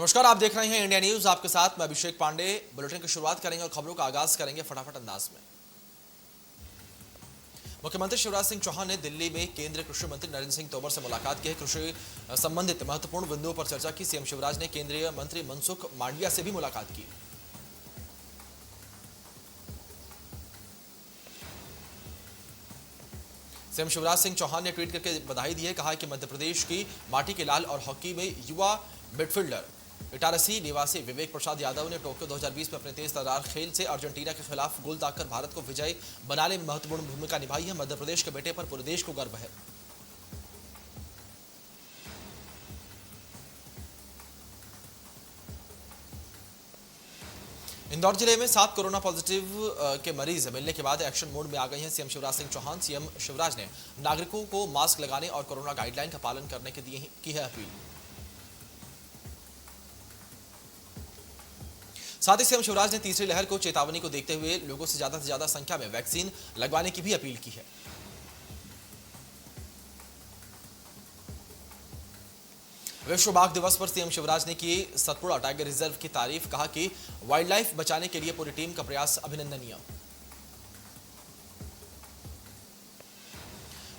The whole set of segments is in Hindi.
नमस्कार, आप देख रहे हैं इंडिया न्यूज। आपके साथ मैं अभिषेक पांडे। बुलेटिन की शुरुआत करेंगे और खबरों का आगाज करेंगे फटाफट अंदाज में। मुख्यमंत्री शिवराज सिंह चौहान ने दिल्ली में केंद्रीय कृषि मंत्री नरेंद्र सिंह तोमर से मुलाकात की है। कृषि संबंधित महत्वपूर्ण बिंदुओं पर चर्चा की। सीएम शिवराज ने केंद्रीय मंत्री मनसुख मांडविया से भी मुलाकात की। सीएम शिवराज सिंह चौहान ने ट्वीट करके बधाई दी है। कहा कि मध्य प्रदेश की माटी के लाल और हॉकी में युवा मिडफील्डर इटारसी निवासी विवेक प्रसाद यादव ने टोक्यो 2020 में अपने तेज तर्रार खेल से अर्जेंटीना के खिलाफ गोल दागकर भारत को विजय बनाने में महत्वपूर्ण भूमिका निभाई है। मध्य प्रदेश के बेटे पर पूरे देश को गर्व है। इंदौर जिले में 7 कोरोना पॉजिटिव के मरीज मिलने के बाद एक्शन मोड में आ गए हैं सीएम शिवराज सिंह चौहान। सीएम शिवराज ने नागरिकों को मास्क लगाने और कोरोना गाइडलाइन का पालन करने के लिए की है अपील। साथ ही सीएम शिवराज ने तीसरी लहर को चेतावनी को देखते हुए लोगों से ज्यादा संख्या में वैक्सीन लगवाने की भी अपील की है। विश्व बाघ दिवस पर सीएम शिवराज ने की सतपुड़ा टाइगर रिजर्व की तारीफ। कहा कि वाइल्ड लाइफ बचाने के लिए पूरी टीम का प्रयास अभिनंदनीय।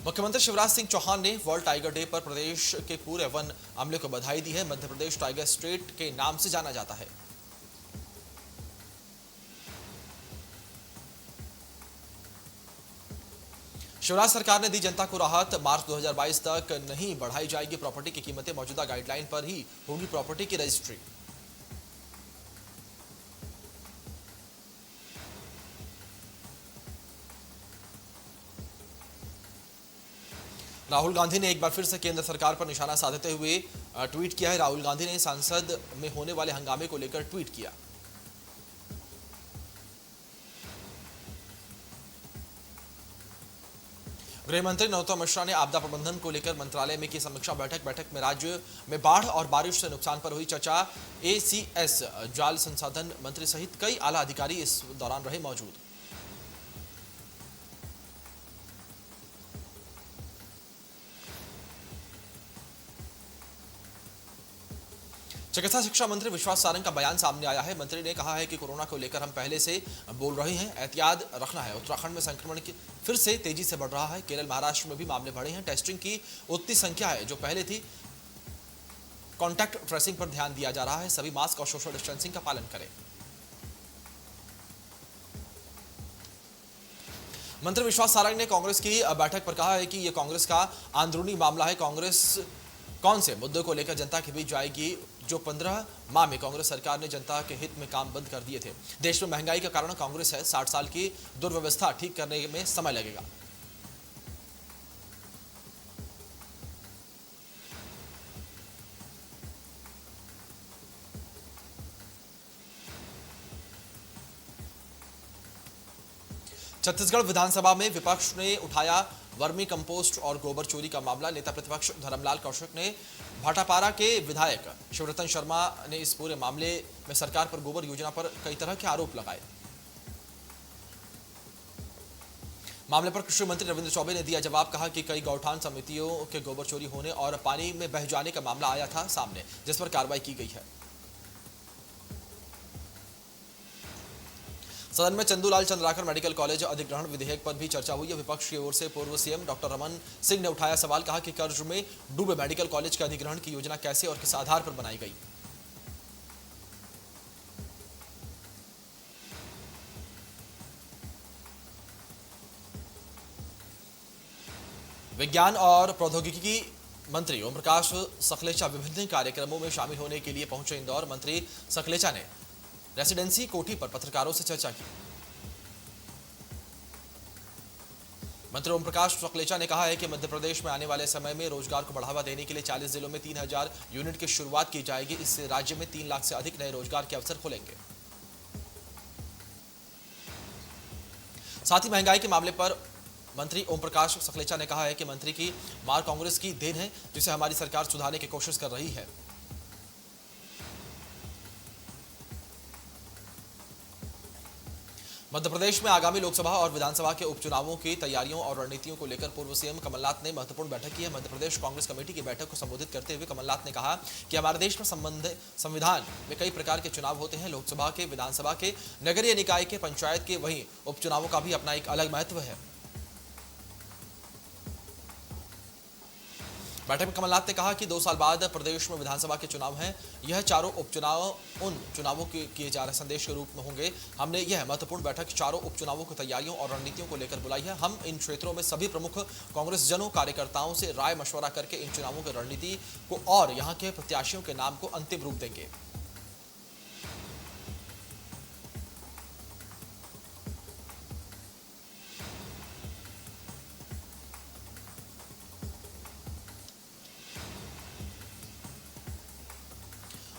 मुख्यमंत्री शिवराज सिंह चौहान ने वर्ल्ड टाइगर डे पर प्रदेश के पूरे वन अमले को बधाई दी है। मध्य प्रदेश टाइगर स्टेट के नाम से जाना जाता है। शिवराज सरकार ने दी जनता को राहत। मार्च 2022 तक नहीं बढ़ाई जाएगी प्रॉपर्टी की कीमतें। मौजूदा गाइडलाइन पर ही होगी प्रॉपर्टी की रजिस्ट्री। राहुल गांधी ने एक बार फिर से केंद्र सरकार पर निशाना साधते हुए ट्वीट किया है। राहुल गांधी ने संसद में होने वाले हंगामे को लेकर ट्वीट किया। गृह मंत्री नरोत्तम मिश्रा ने आपदा प्रबंधन को लेकर मंत्रालय में की समीक्षा बैठक में राज्य में बाढ़ और बारिश से नुकसान पर हुई चर्चा। एसीएस जल संसाधन मंत्री सहित कई आला अधिकारी इस दौरान रहे मौजूद। चिकित्सा शिक्षा मंत्री विश्वास सारंग का बयान सामने आया है। मंत्री ने कहा है कि कोरोना को लेकर हम पहले से बोल रहे हैं, एहतियात रखना है। उत्तराखंड में संक्रमण की फिर से तेजी से बढ़ रहा है। केरल महाराष्ट्र में भी मामले बढ़े हैं। टेस्टिंग की उतनी संख्या है जो पहले थी। कॉन्टैक्ट ट्रेसिंग पर ध्यान दिया जा रहा है। सभी मास्क और सोशल डिस्टेंसिंग का पालन करें। मंत्री विश्वास सारंग ने कांग्रेस की बैठक पर कहा है कि यह कांग्रेस का अंदरूनी मामला है। कांग्रेस कौन से मुद्दों को लेकर जनता के बीच जाएगी। जो 15 माह में कांग्रेस सरकार ने जनता के हित में काम बंद कर दिए थे। देश में महंगाई का कारण कांग्रेस है। 60 साल की दुर्व्यवस्था ठीक करने में समय लगेगा। छत्तीसगढ़ विधानसभा में विपक्ष ने उठाया वर्मी कंपोस्ट और गोबर चोरी का मामला। नेता प्रतिपक्ष धर्मलाल कौशिक ने भाटापारा के विधायक शिवरतन शर्मा ने इस पूरे मामले में सरकार पर गोबर योजना पर कई तरह के आरोप लगाए। मामले पर कृषि मंत्री रविंद्र चौबे ने दिया जवाब। कहा कि कई गौठान समितियों के गोबर चोरी होने और पानी में बह जाने का मामला आया था सामने, जिस पर कार्रवाई की गई है। सदन में चंदूलाल चंद्राकर मेडिकल कॉलेज अधिग्रहण विधेयक पर भी चर्चा हुई है। विपक्ष की ओर से पूर्व सीएम डॉक्टर रमन सिंह ने उठाया सवाल। कहा कि कर्ज में डूबे मेडिकल कॉलेज के अधिग्रहण की योजना कैसे और किस आधार पर बनाई गई। विज्ञान और प्रौद्योगिकी मंत्री ओम प्रकाश सखलेचा विभिन्न कार्यक्रमों में शामिल होने के लिए पहुंचे इंदौर। मंत्री सखलेचा ने रेसिडेंसी कोठी पर पत्रकारों से चर्चा की। मंत्री ओम प्रकाश सखलेचा ने कहा है कि मध्य प्रदेश में आने वाले समय में रोजगार को बढ़ावा देने के लिए 40 जिलों में 3000 यूनिट की शुरुआत की जाएगी। इससे राज्य में 3 लाख से अधिक नए रोजगार के अवसर खुलेंगे। साथ ही महंगाई के मामले पर मंत्री ओम प्रकाश सखलेचा ने कहा है कि मंत्री की मार कांग्रेस की देन है, जिसे हमारी सरकार सुधारने की कोशिश कर रही है। मध्य प्रदेश में आगामी लोकसभा और विधानसभा के उपचुनावों की तैयारियों और रणनीतियों को लेकर पूर्व सीएम कमलनाथ ने महत्वपूर्ण बैठक की है। मध्य प्रदेश कांग्रेस कमेटी की बैठक को संबोधित करते हुए कमलनाथ ने कहा कि हमारे देश में संविधान में कई प्रकार के चुनाव होते हैं। लोकसभा के, विधानसभा के, नगरीय निकाय के, पंचायत के, वहीं उपचुनावों का भी अपना एक अलग महत्व है। बैठक में कमलनाथ ने कहा कि 2 साल बाद प्रदेश में विधानसभा के चुनाव हैं। यह चारों उपचुनाव उन चुनावों के किए जा रहे संदेश के रूप में होंगे। हमने यह महत्वपूर्ण बैठक चारों उपचुनावों की तैयारियों और रणनीतियों को लेकर बुलाई है। हम इन क्षेत्रों में सभी प्रमुख कांग्रेस जनों, कार्यकर्ताओं से राय मशवरा करके इन चुनावों की रणनीति को और यहाँ के प्रत्याशियों के नाम को अंतिम रूप देंगे।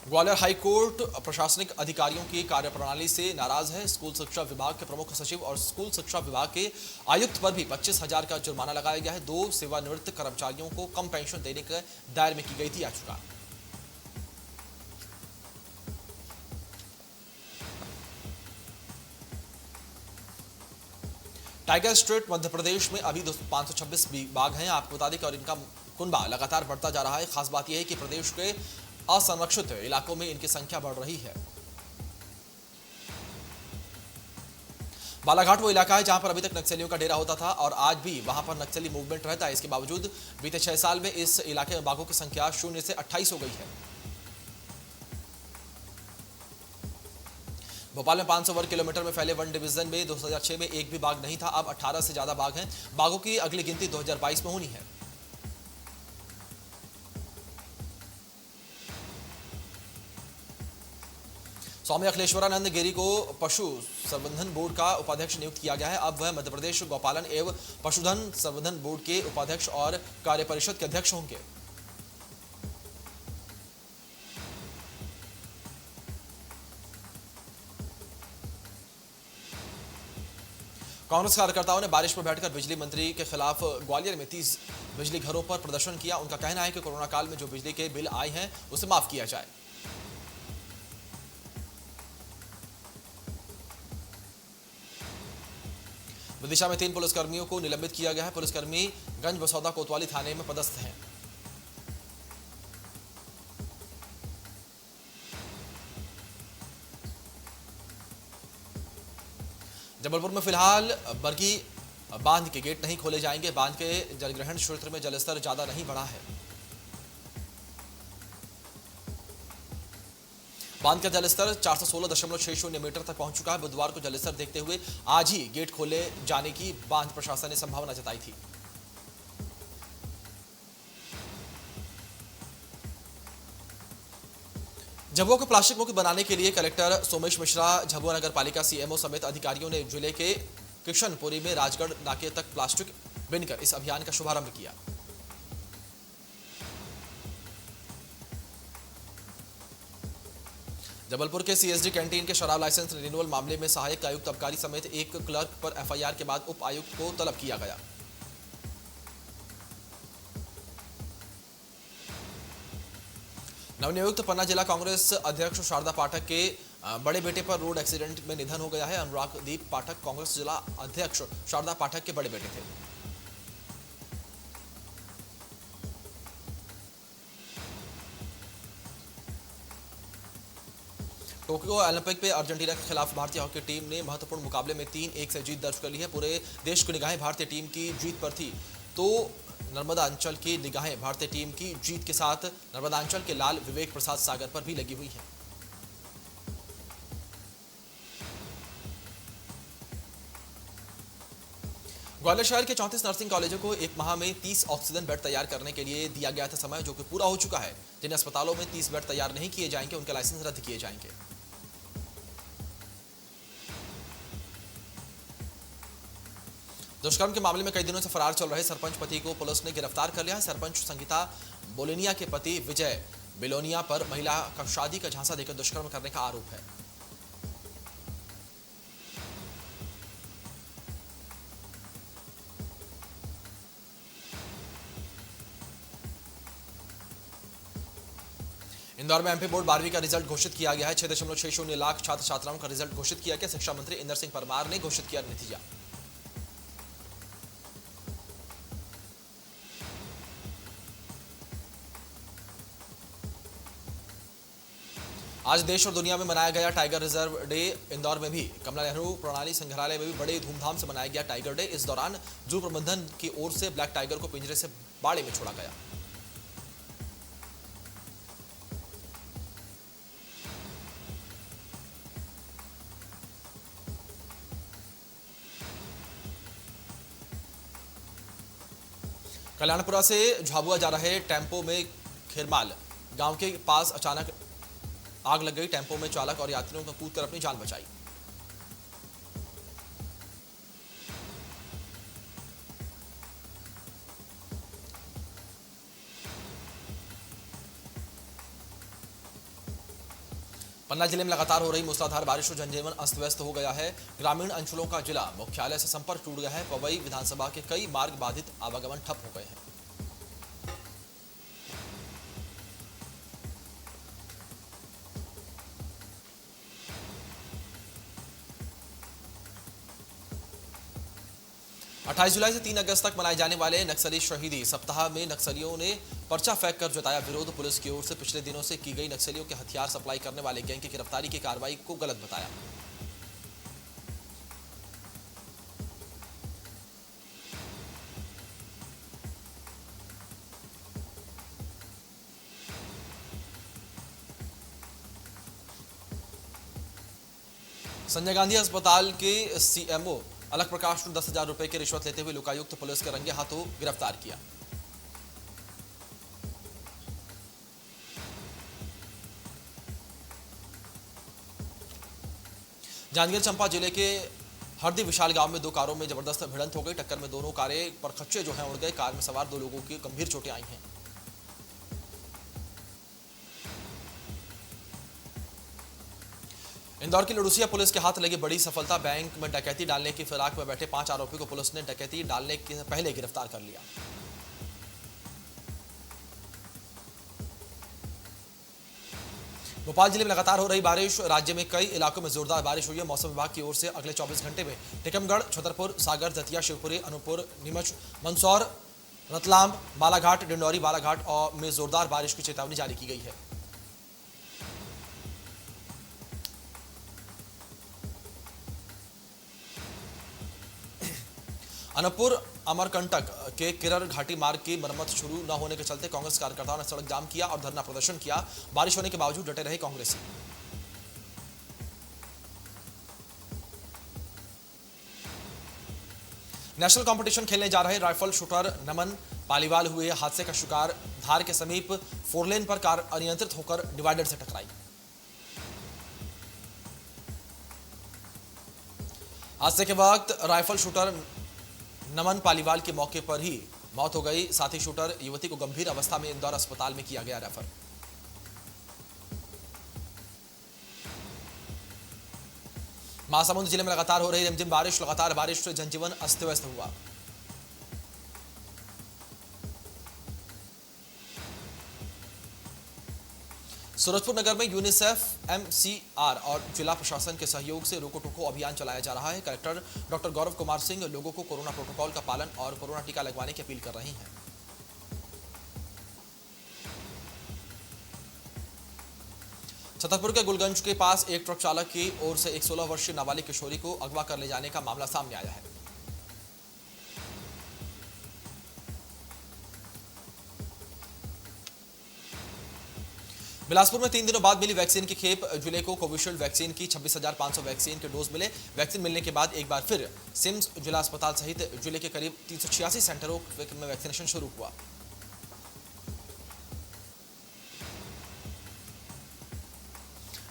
ग्वालियर हाईकोर्ट प्रशासनिक अधिकारियों की कार्यप्रणाली से नाराज है। स्कूल शिक्षा विभाग के प्रमुख सचिव और स्कूल शिक्षा विभाग के आयुक्त पर भी 25,000 का जुर्माना लगाया गया है। 2 सेवानिवृत्त कर्मचारियों को कम पेंशन देने के दायर में की गई थी याचिका। टाइगर स्टेट मध्य प्रदेश में अभी 526 बाघ हैं। आपको बता दें कि और इनका कुनबा लगातार बढ़ता जा रहा है। खास बात यह है कि प्रदेश के असंरक्षित इलाकों में इनकी संख्या बढ़ रही है। बालाघाट वो इलाका है जहां पर अभी तक नक्सलियों का डेरा होता था और आज भी वहां पर नक्सली मूवमेंट रहता है। इसके बावजूद बीते 6 साल में इस इलाके में बाघों की संख्या 0 से 28 हो गई है। भोपाल में 500 वर्ग किलोमीटर में फैले वन डिवीजन में 2006 में एक भी बाघ नहीं था। अब 18 से ज्यादा बाघ हैं। बाघों की अगली गिनती 2022 में होनी है। स्वामी अखिलेश्वरानंद गिरी को पशु संवर्धन बोर्ड का उपाध्यक्ष नियुक्त किया गया है। अब वह मध्य प्रदेश गौपालन एवं पशुधन संवर्धन बोर्ड के उपाध्यक्ष और कार्यपरिषद के अध्यक्ष होंगे। कांग्रेस कार्यकर्ताओं ने बारिश में बैठकर बिजली मंत्री के खिलाफ ग्वालियर में 30 बिजली घरों पर प्रदर्शन किया। उनका कहना है कि कोरोना काल में जो बिजली के बिल आए हैं उसे माफ किया जाए। विदिशा में 3 पुलिसकर्मियों को निलंबित किया गया है। पुलिसकर्मी गंज बसौदा कोतवाली थाने में पदस्थ हैं। जबलपुर में फिलहाल बरगी बांध के गेट नहीं खोले जाएंगे। बांध के जलग्रहण क्षेत्र में जलस्तर ज्यादा नहीं बढ़ा है। बांध का जलस्तर 416.60 मीटर तक पहुंच चुका है। बुधवार को जलस्तर देखते हुए आज ही गेट खोले जाने की बांध प्रशासन ने संभावना जताई थी। झाबुआ को प्लास्टिक मुक्त बनाने के लिए कलेक्टर सोमेश मिश्रा, झाबुआ नगर पालिका सीएमओ समेत अधिकारियों ने जिले के किशनपुरी में राजगढ़ नाके तक प्लास्टिक बिनकर इस अभियान का शुभारंभ किया। जबलपुर के सीएसडी कैंटीन के शराब लाइसेंस रिन्यूअल मामले में सहायक आयुक्त आबकारी समेत एक क्लर्क पर एफआईआर के बाद उप आयुक्त को तलब किया गया। नवनियुक्त पन्ना जिला कांग्रेस अध्यक्ष शारदा पाठक के बड़े बेटे पर रोड एक्सीडेंट में निधन हो गया है। अनुराग दीप पाठक कांग्रेस जिला अध्यक्ष शारदा पाठक के बड़े बेटे थे। टोक्यो ओलंपिक में अर्जेंटीना के खिलाफ भारतीय हॉकी टीम ने महत्वपूर्ण मुकाबले में 3-1 से जीत दर्ज कर ली है। पूरे देश की निगाहें भारतीय टीम की जीत पर थी, तो नर्मदा अंचल की निगाहें भारतीय टीम की जीत के साथ नर्मदा अंचल के लाल विवेक प्रसाद सागर पर भी लगी हुई हैं। ग्वालियर शहर के 34 नर्सिंग कॉलेजों को 1 माह में 30 ऑक्सीजन बेड तैयार करने के लिए दिया गया था समय, जो कि पूरा हो चुका है। जिन अस्पतालों में 30 बेड तैयार नहीं किए जाएंगे उनके लाइसेंस रद्द किए जाएंगे। दुष्कर्म के मामले में कई दिनों से फरार चल रहे सरपंच पति को पुलिस ने गिरफ्तार कर लिया है। सरपंच संगीता बोलेनिया के पति विजय बिलोनिया पर महिला का शादी का झांसा देकर दुष्कर्म करने का आरोप है। इंदौर में एमपी बोर्ड 12वीं का रिजल्ट घोषित किया गया है। 6.60 लाख छात्र छात्राओं का रिजल्ट घोषित किया गया। शिक्षा मंत्री इंदर सिंह परमार ने घोषित किया नतीजा। आज देश और दुनिया में मनाया गया टाइगर रिजर्व डे। इंदौर में भी कमला नेहरू प्रणाली संग्रहालय में भी बड़े धूमधाम से मनाया गया टाइगर डे। इस दौरान जू प्रबंधन की ओर से ब्लैक टाइगर को पिंजरे से बाड़े में छोड़ा गया। कल्याणपुरा से झाबुआ जा रहे टेम्पो में खिरमाल गांव के पास अचानक आग लग गई। टेम्पो में चालक और यात्रियों ने कूदकर अपनी जान बचाई। पन्ना जिले में लगातार हो रही मूसलाधार बारिश से जनजीवन अस्त व्यस्त हो गया है। ग्रामीण अंचलों का जिला मुख्यालय से संपर्क टूट गया है। पवई विधानसभा के कई मार्ग बाधित, आवागमन ठप हो गए हैं। अट्ठाईस जुलाई से 3 अगस्त तक मनाए जाने वाले नक्सली शहीदी सप्ताह में नक्सलियों ने पर्चा फेंक कर जताया विरोध। पुलिस की ओर से पिछले दिनों से की गई नक्सलियों के हथियार सप्लाई करने वाले गैंग की गिरफ्तारी की कार्रवाई को गलत बताया। संजय गांधी अस्पताल के सीएमओ अलग प्रकाश ने 10,000 रुपए की रिश्वत लेते हुए लोकायुक्त पुलिस के रंगे हाथों गिरफ्तार किया। जांजगीर चंपा जिले के हरदी विशाल गांव में 2 कारों में जबरदस्त भिड़ंत हो गई। टक्कर में दोनों कारें पर खच्चे जो हैं उड़ गए। कार में सवार 2 लोगों की गंभीर चोटें आई हैं। इंदौर की लड़ूसिया पुलिस के हाथ लगी बड़ी सफलता। बैंक में डकैती डालने की फिराक में बैठे 5 आरोपी को पुलिस ने डकैती डालने के पहले गिरफ्तार कर लिया। भोपाल जिले में लगातार हो रही बारिश। राज्य में कई इलाकों में जोरदार बारिश हुई है। मौसम विभाग की ओर से अगले 24 घंटे में टीकमगढ़, छतरपुर, सागर, दतिया, शिवपुरी, अनूपपुर, नीमच, मंदसौर, रतलाम, बालाघाट, डिंडौरी, बालाघाट और में जोरदार बारिश की चेतावनी जारी की गई है। अनूपपुर अमरकंटक के किरर घाटी मार्ग की मरम्मत शुरू न होने के चलते कांग्रेस कार्यकर्ताओं ने सड़क जाम किया और धरना प्रदर्शन किया। बारिश होने के बावजूद डटे रहे कांग्रेसी। नेशनल कंपटीशन खेलने जा रहे राइफल शूटर नमन पालीवाल हुए हादसे का शिकार। धार के समीप 4 लेन पर कार अनियंत्रित होकर डिवाइडर से टकराई। हादसे के वक्त राइफल शूटर नमन पालीवाल की मौके पर ही मौत हो गई। साथ ही शूटर युवती को गंभीर अवस्था में इंदौर अस्पताल में किया गया रेफर। महासमुंद जिले में लगातार हो रही रिमझिम बारिश। लगातार बारिश से जनजीवन अस्त व्यस्त हुआ। सूरजपुर नगर में यूनिसेफ, एमसीआर और जिला प्रशासन के सहयोग से रोको टोको अभियान चलाया जा रहा है। कलेक्टर डॉक्टर गौरव कुमार सिंह लोगों को कोरोना प्रोटोकॉल का पालन और कोरोना टीका लगवाने की अपील कर रही हैं। छतरपुर के गुलगंज के पास एक ट्रक चालक की ओर से एक 16 वर्षीय नाबालिग किशोरी को अगवा कर ले जाने का मामला सामने आया है। बिलासपुर में 3 दिनों बाद मिली वैक्सीन की खेप। जिले को कोविशील्ड वैक्सीन की 26,500 वैक्सीन के डोज मिले। वैक्सीन मिलने के बाद एक बार फिर सिम्स जिला अस्पताल सहित जिले के करीब 386 सेंटरों में वैक्सीनेशन शुरू हुआ।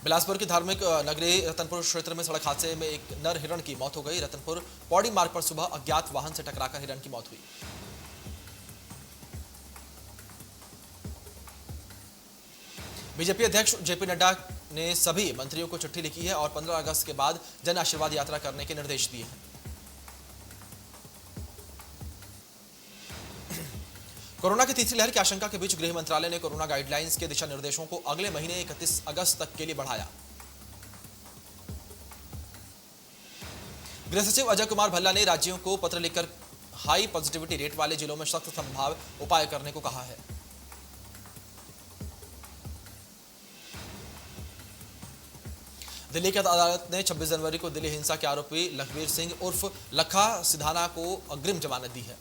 बिलासपुर की धार्मिक नगरी रतनपुर क्षेत्र में सड़क हादसे में एक नर हिरण की मौत हो गई। रतनपुर पौड़ी मार्ग पर सुबह अज्ञात वाहन से टकराकर हिरण की मौत हुई। बीजेपी अध्यक्ष जेपी नड्डा ने सभी मंत्रियों को चिट्ठी लिखी है और 15 अगस्त के बाद जन आशीर्वाद यात्रा करने के निर्देश दिए हैं। कोरोना की तीसरी लहर की आशंका के बीच गृह मंत्रालय ने कोरोना गाइडलाइंस के दिशा निर्देशों को अगले महीने 31 अगस्त तक के लिए बढ़ाया। गृह सचिव अजय कुमार भल्ला ने राज्यों को पत्र लिखकर हाई पॉजिटिविटी रेट वाले जिलों में सख्त संभाव्य उपाय करने को कहा है। दिल्ली की अदालत ने 26 जनवरी को दिल्ली हिंसा के आरोपी लखबीर सिंह उर्फ लखा सिधाना को अग्रिम जमानत दी है।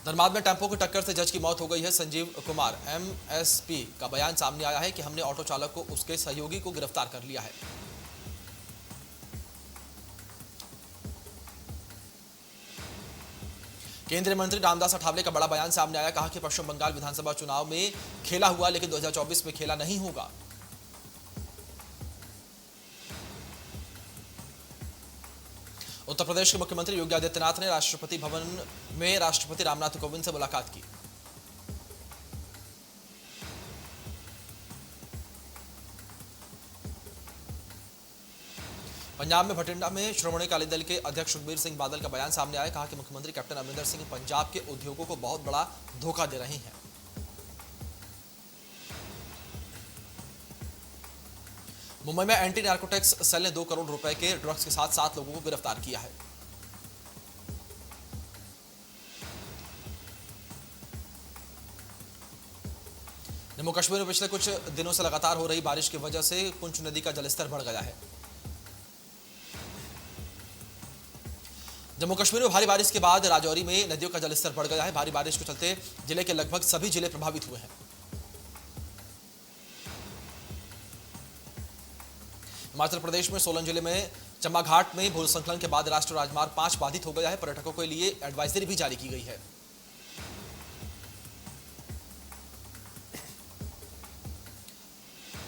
धनबाद में टेम्पो की टक्कर से जज की मौत हो गई है। संजीव कुमार एमएसपी का बयान सामने आया है कि हमने ऑटो चालक को उसके सहयोगी को गिरफ्तार कर लिया है। केंद्रीय मंत्री रामदास अठावले का बड़ा बयान सामने आया। कहा कि पश्चिम बंगाल विधानसभा चुनाव में खेला हुआ लेकिन 2024 में खेला नहीं होगा। उत्तर प्रदेश के मुख्यमंत्री योगी आदित्यनाथ ने राष्ट्रपति भवन में राष्ट्रपति रामनाथ कोविंद से मुलाकात की। पंजाब में भटिंडा में श्रोमणी अकाली दल के अध्यक्ष सुखबीर सिंह बादल का बयान सामने आया। कहा कि मुख्यमंत्री कैप्टन अमरिंदर सिंह पंजाब के उद्योगों को बहुत बड़ा धोखा दे रहे हैं। मुंबई में एंटी नार्कोटिक्स सेल ने 2 करोड़ रुपए के ड्रग्स के साथ 7 लोगों को गिरफ्तार किया है। जम्मू कश्मीर में पिछले कुछ दिनों से लगातार हो रही बारिश की वजह से पुंछ नदी का जलस्तर बढ़ गया है। जम्मू कश्मीर में भारी बारिश के बाद राजौरी में नदियों का जलस्तर बढ़ गया है। भारी बारिश के चलते जिले के लगभग सभी जिले प्रभावित हुए हैं। हिमाचल प्रदेश में सोलन जिले में चंबा घाट में भूस्खलन के बाद राष्ट्रीय राजमार्ग 5 बाधित हो गया है। पर्यटकों के लिए एडवाइजरी भी जारी की गई है।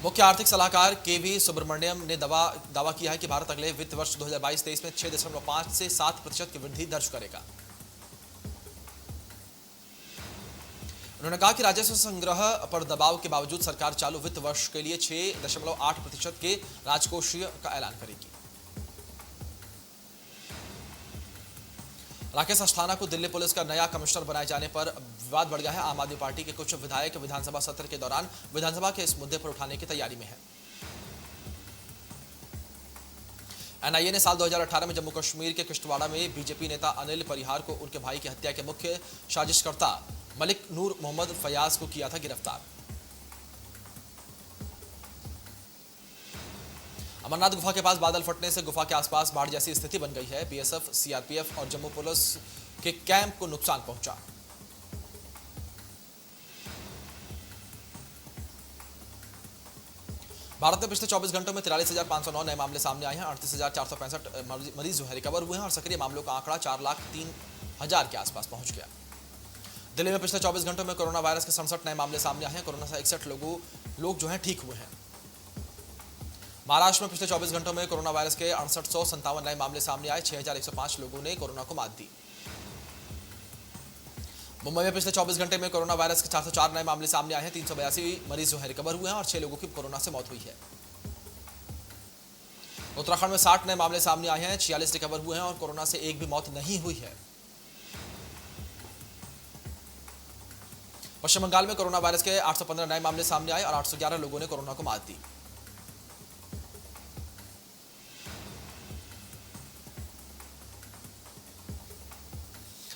मुख्य आर्थिक सलाहकार केवी सुब्रमण्यम ने दावा किया है कि भारत अगले वित्त वर्ष 2022-23 में 6.5 से 7% की वृद्धि दर्ज करेगा। उन्होंने कहा कि राजस्व संग्रह पर दबाव के बावजूद सरकार चालू वित्त वर्ष के लिए 6.8% के राजकोषीय का ऐलान करेगी। राकेश अस्थाना को दिल्ली पुलिस का नया कमिश्नर बनाए जाने पर विवाद बढ़ गया है। आम आदमी पार्टी के कुछ विधायक विधानसभा सत्र के दौरान विधानसभा के इस मुद्दे पर उठाने की तैयारी में है। एनआईए ने साल 2018 में जम्मू कश्मीर के किश्तवाड़ा में बीजेपी नेता अनिल परिहार को उनके भाई की हत्या के मुख्य साजिशकर्ता मलिक नूर मोहम्मद फयाज को किया था गिरफ्तार। अमरनाथ गुफा के पास बादल फटने से गुफा के आसपास बाढ़ जैसी स्थिति बन गई है। बीएसएफ, सीआरपीएफ और जम्मू पुलिस के कैंप को नुकसान पहुंचा। भारत में पिछले 24 घंटों में 43,509 नए मामले सामने आए हैं। 38,465 मरीज जो है रिकवर हुए हैं और सक्रिय मामलों का आंकड़ा 4,03,000 के आसपास पहुंच गया। दिल्ली में पिछले 24 घंटों में कोरोना वायरस के 67 नए मामले सामने आए हैं। कोरोना से 61 लोग जो हैं ठीक हुए हैं। महाराष्ट्र में पिछले 24 घंटों में कोरोना वायरस के 6857 नए मामले सामने आए। 6,105 लोगों ने कोरोना को मात दी। मुंबई में पिछले 24 घंटे में कोरोना वायरस के 404 नए मामले सामने आए हैं। 382 मरीज जो है रिकवर हुए हैं और 6 लोगों की कोरोना से मौत हुई है। उत्तराखंड में 60 नए मामले सामने आए हैं। 46 रिकवर हुए हैं और कोरोना से एक भी मौत नहीं हुई है। पश्चिम बंगाल में कोरोना वायरस के 815 नए मामले सामने आए और 811 लोगों ने कोरोना को मात दी।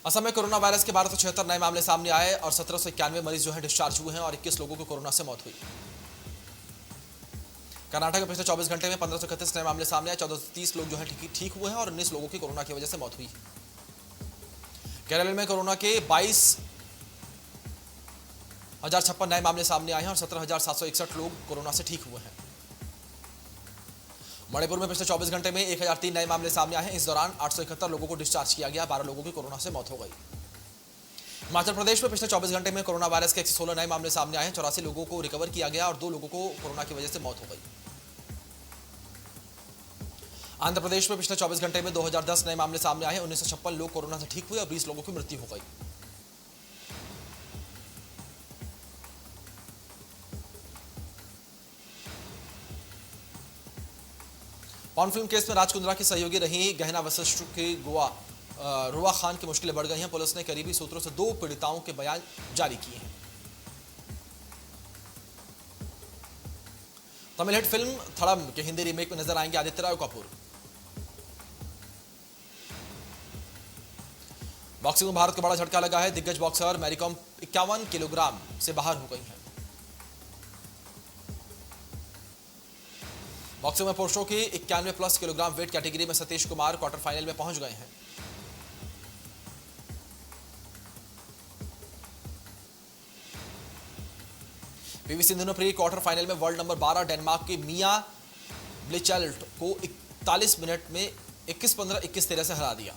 असम में कोरोना वायरस के 1276 नए मामले सामने आए और 1791 मरीज जो है डिस्चार्ज हुए हैं और 21 लोगों को कोरोना से मौत हुई। कर्नाटक में पिछले 24 घंटे में 1531 नए मामले सामने आए। 1430 लोग जो है ठीक हुए हैं और 19 लोगों की कोरोना की वजह से मौत हुई। केरल में कोरोना के 22,056 नए मामले सामने आए हैं और 17,761 लोग कोरोना से ठीक हुए हैं। मणिपुर में पिछले 24 घंटे में 1003 नए मामले सामने आए हैं। इस दौरान 871 लोगों को डिस्चार्ज किया गया। 12 लोगों की कोरोना से मौत हो गई। हिमाचल प्रदेश में पिछले 24 घंटे में कोरोना वायरस के 116 नए मामले सामने आए हैं। 84 लोगों को रिकवर किया गया और 2 लोगों को कोरोना की वजह से मौत हो गई। आंध्र प्रदेश में पिछले 24 घंटे में 2010 नए मामले सामने आए हैं। 1956 लोग कोरोना से ठीक हुए और 20 लोगों की मृत्यु हो गई। पॉर्न फिल्म केस में राज कुंद्रा की सहयोगी रही गहना वशिष्ठ की गोवा रुवा खान की मुश्किलें बढ़ गई हैं। पुलिस ने करीबी सूत्रों से 2 पीड़िताओं के बयान जारी किए हैं। तमिल हिट फिल्म थड़म के हिंदी रीमेक में नजर आएंगे आदित्य राय कपूर। बॉक्सिंग में भारत को बड़ा झटका लगा है। दिग्गज बॉक्सर मैरीकॉम 51 किलोग्राम से बाहर हो गई हैं। बॉक्सिंग में पुरुषों की 91+ किलोग्राम वेट कैटेगरी में सतीश कुमार क्वार्टर फाइनल में पहुंच गए हैं। पीवी सिंधु ने प्री क्वार्टर फाइनल में वर्ल्ड नंबर 12 डेनमार्क की मिया ब्लिचेल्ट को 41 मिनट में 21-15, 21-13 से हरा दिया।